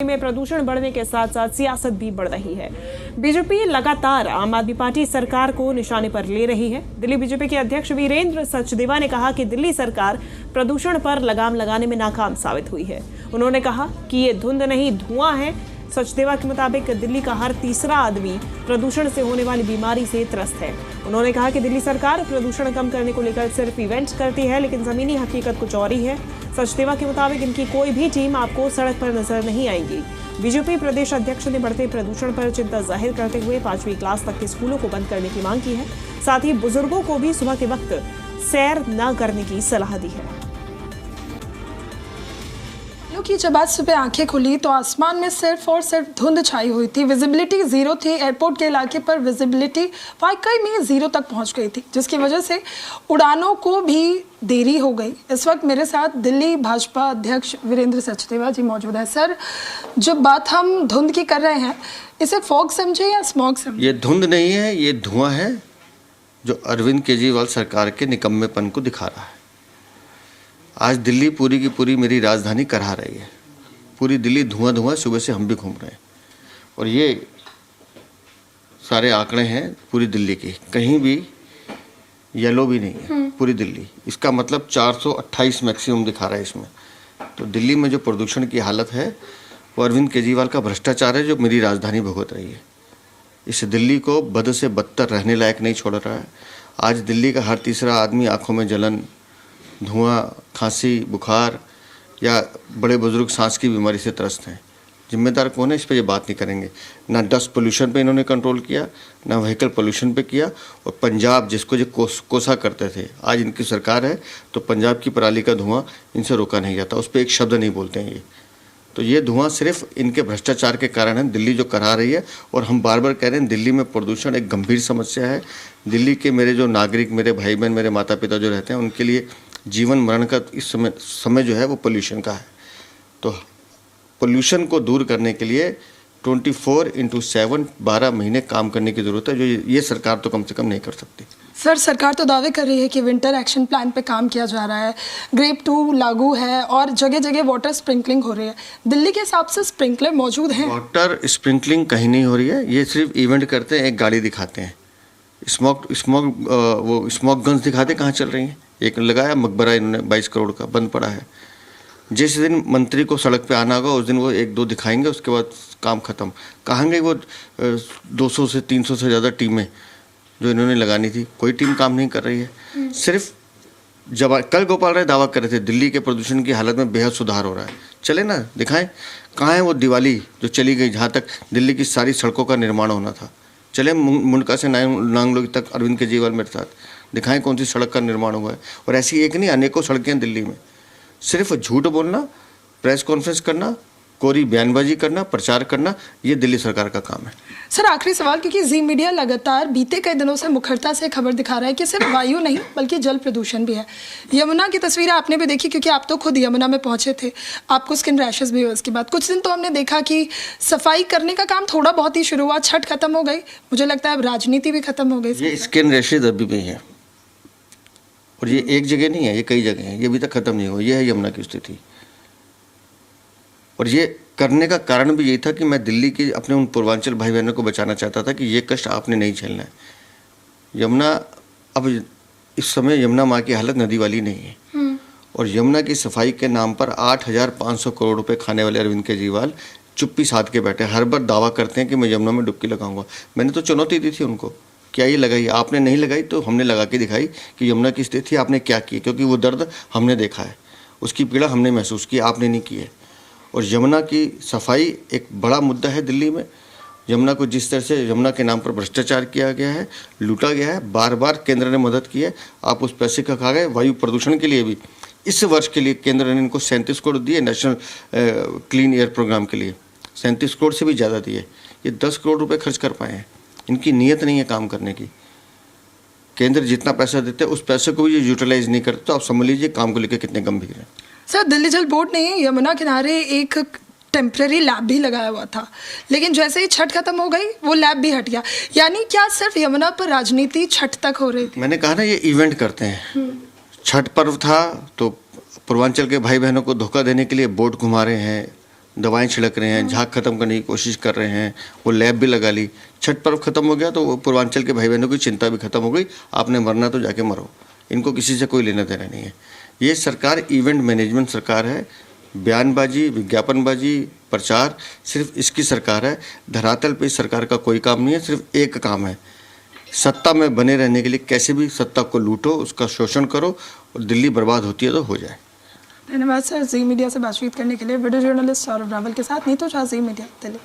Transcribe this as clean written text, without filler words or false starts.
में प्रदूषण बढ़ने के साथ साथ सियासत भी बढ़ रही है। बीजेपी लगातार आम आदमी पार्टी सरकार को निशाने पर ले रही है। दिल्ली बीजेपी के अध्यक्ष वीरेंद्र सचदेवा ने कहा कि दिल्ली सरकार प्रदूषण पर लगाम लगाने में नाकाम साबित हुई है। उन्होंने कहा कि ये धुंध नहीं धुआं है। सचदेवा के मुताबिक दिल्ली का हर तीसरा आदमी प्रदूषण से होने वाली बीमारी से त्रस्त है। उन्होंने कहा कि दिल्ली सरकार प्रदूषण कम करने को लेकर सिर्फ इवेंट्स करती है, लेकिन जमीनी हकीकत कुछ और ही है। सचदेवा के मुताबिक इनकी कोई भी टीम आपको सड़क पर नजर नहीं आएगी। बीजेपी प्रदेश अध्यक्ष ने बढ़ते प्रदूषण पर चिंता जाहिर करते हुए 5वीं क्लास तक के स्कूलों को बंद करने की मांग की है। साथ ही बुजुर्गों को भी सुबह के वक्त सैर न करने की सलाह दी है। कि जब आज सुबह आंखें खुली तो आसमान में सिर्फ और सिर्फ धुंध छाई हुई थी। विजिबिलिटी जीरो थी। एयरपोर्ट के इलाके पर विजिबिलिटी वाकई में जीरो तक पहुंच गई थी, जिसकी वजह से उड़ानों को भी देरी हो गई। इस वक्त मेरे साथ दिल्ली भाजपा अध्यक्ष वीरेंद्र सचदेवा जी मौजूद है। सर, जो बात हम धुंध की कर रहे हैं, इसे फॉग समझे या स्मॉग समझे? ये धुंध नहीं है, ये धुआं है जो अरविंद केजरीवाल सरकार के निकम्मेपन को दिखा रहा है। आज दिल्ली पूरी की पूरी मेरी राजधानी करहा रही है। पूरी दिल्ली धुआं धुआं, सुबह से हम भी घूम रहे हैं। और ये सारे आंकड़े हैं पूरी दिल्ली के, कहीं भी येलो भी नहीं है पूरी दिल्ली। इसका मतलब 428 मैक्सिमम दिखा रहा है इसमें। तो दिल्ली में जो प्रदूषण की हालत है वो अरविंद केजरीवाल का भ्रष्टाचार है जो मेरी राजधानी भुगत रही है। इस दिल्ली को बद से बदतर रहने लायक नहीं छोड़ रहा है। आज दिल्ली का हर तीसरा आदमी आँखों में जलन, धुआं, खांसी, बुखार या बड़े बुजुर्ग सांस की बीमारी से त्रस्त हैं। जिम्मेदार कौन है, इस पर ये बात नहीं करेंगे। ना डस्ट पोल्यूशन पे इन्होंने कंट्रोल किया, ना व्हीकल पोल्यूशन पे किया। और पंजाब जिसको जो कोसा करते थे, आज इनकी सरकार है तो पंजाब की पराली का धुआं इनसे रोका नहीं जाता, उस पर एक शब्द नहीं बोलते हैं ये। तो ये धुआं सिर्फ इनके भ्रष्टाचार के कारण है, दिल्ली जो करा रही है। और हम बार बार कह रहे हैं दिल्ली में प्रदूषण एक गंभीर समस्या है। दिल्ली के मेरे जो नागरिक, मेरे भाई बहन, मेरे माता पिता जो रहते हैं, उनके लिए जीवन मरण का इस समय जो है वो पोल्यूशन का है। तो पोल्यूशन को दूर करने के लिए 24/7 12 महीने काम करने की ज़रूरत है, जो ये सरकार तो कम से कम नहीं कर सकती। सर, सरकार तो दावे कर रही है कि विंटर एक्शन प्लान पे काम किया जा रहा है, ग्रेप 2 लागू है और जगह जगह वाटर स्प्रिंकलिंग हो रही है। दिल्ली के हिसाब से स्प्रिंकलर मौजूद हैं? वाटर स्प्रिंकलिंग कहीं नहीं हो रही है। ये सिर्फ इवेंट करते हैं, एक गाड़ी दिखाते हैं। स्मोक गन्स दिखाते कहाँ चल रही हैं। एक लगाया मकबरा इन्होंने 22 करोड़ का, बंद पड़ा है। जिस दिन मंत्री को सड़क पे आना होगा उस दिन वो 1-2 दिखाएंगे, उसके बाद काम खत्म। कहाँ गई वो 200 से 300 से ज़्यादा टीमें जो इन्होंने लगानी थी? कोई टीम काम नहीं कर रही है। सिर्फ जब कल गोपाल राय दावा कर रहे थे दिल्ली के प्रदूषण की हालत में बेहद सुधार हो रहा है, चले ना दिखाएं। कहाँ है वो दिवाली जो चली गई, जहाँ तक दिल्ली की सारी सड़कों का निर्माण होना था? चले मुंडका से नांगलोई तक अरविंद केजरीवाल मेरे साथ दिखाएं कौन सी सड़क का निर्माण हुआ है। और ऐसी एक नहीं, अनेकों सड़कें हैं दिल्ली में। सिर्फ झूठ बोलना, प्रेस कॉन्फ्रेंस करना, कोरी बयानबाजी करना, प्रचार करना, ये दिल्ली सरकार का काम है। सर, आखिरी सवाल, क्योंकि जी मीडिया लगातार बीते कई दिनों से मुखरता से खबर दिखा रहा है कि सिर्फ वायु नहीं बल्कि जल प्रदूषण भी है। यमुना की तस्वीरें आपने भी देखी, क्योंकि आप तो खुद यमुना में पहुंचे थे। आपको स्किन रैशेस भी हुए उसके बाद। कुछ दिन तो हमने देखा कि सफाई करने का काम थोड़ा बहुत ही शुरू हुआ, छठ खत्म हो गई, मुझे लगता है अब राजनीति भी खत्म हो गई। ये स्किन रैशेज अभी भी हैं और ये एक जगह नहीं है, ये कई जगह हैं, ये अभी तक खत्म नहीं हुआ। ये है यमुना की स्थिति। और ये करने का कारण भी यही था कि मैं दिल्ली के अपने उन पूर्वांचल भाई बहनों को बचाना चाहता था कि ये कष्ट आपने नहीं झेलना है। यमुना, अब इस समय यमुना माँ की हालत नदी वाली नहीं है। और यमुना की सफाई के नाम पर 8,500 करोड़ रुपए खाने वाले अरविंद केजरीवाल चुप्पी साध के बैठे हर बार दावा करते हैं कि मैं यमुना में डुबकी लगाऊंगा। मैंने तो चुनौती दी थी उनको, क्या ये लगाई? आपने नहीं लगाई तो हमने लगा के दिखाई कि यमुना की स्थिति आपने क्या की, क्योंकि वो दर्द हमने देखा है, उसकी पीड़ा हमने महसूस की, आपने नहीं की है। और यमुना की सफाई एक बड़ा मुद्दा है दिल्ली में। यमुना को जिस तरह से यमुना के नाम पर भ्रष्टाचार किया गया है, लूटा गया है, बार बार केंद्र ने मदद की है। आप उस पैसे का खा गए। वायु प्रदूषण के लिए भी इस वर्ष के लिए केंद्र ने इनको 37 करोड़ दिए, नेशनल क्लीन एयर प्रोग्राम के लिए 37 करोड़ से भी ज़्यादा दिए। ये 10 करोड़ रुपये खर्च कर पाए हैं। इनकी नीयत नहीं है काम करने की। केंद्र जितना पैसा देते हैं उस पैसे को भी ये यूटिलाइज नहीं करते। तो आप समझ लीजिए काम को लेकर कितने गंभीर हैं। सर, दिल्ली जल बोर्ड ने यमुना किनारे एक टेम्पररी लैब भी लगाया हुआ था, लेकिन जैसे ही छठ खत्म हो गई वो लैब भी हट गया। यानी क्या सिर्फ यमुना पर राजनीति छठ तक हो रही थी? मैंने कहा ना, ये इवेंट करते हैं। छठ पर्व था तो पूर्वांचल के भाई बहनों को धोखा देने के लिए बोट घुमा रहे हैं, दवाएं छिड़क रहे हैं, झाग खत्म करने की कोशिश कर रहे हैं, वो लैब भी लगा ली। छठ पर्व खत्म हो गया तो वो पूर्वांचल के भाई बहनों की चिंता भी खत्म हो गई, आपने मरना तो जाके मरो, इनको किसी से कोई लेना देना नहीं है। ये सरकार इवेंट मैनेजमेंट सरकार है, बयानबाजी, विज्ञापनबाजी, प्रचार सिर्फ इसकी सरकार है। धरातल पे इस सरकार का कोई काम नहीं है, सिर्फ एक काम है, सत्ता में बने रहने के लिए कैसे भी सत्ता को लूटो, उसका शोषण करो और दिल्ली बर्बाद होती है तो हो जाए। धन्यवाद सर, जी मीडिया से बातचीत करने के लिए। वीडियो जर्नलिस्ट सौरभ रावल के साथ नीतू झा, जी मीडिया दिल्ली।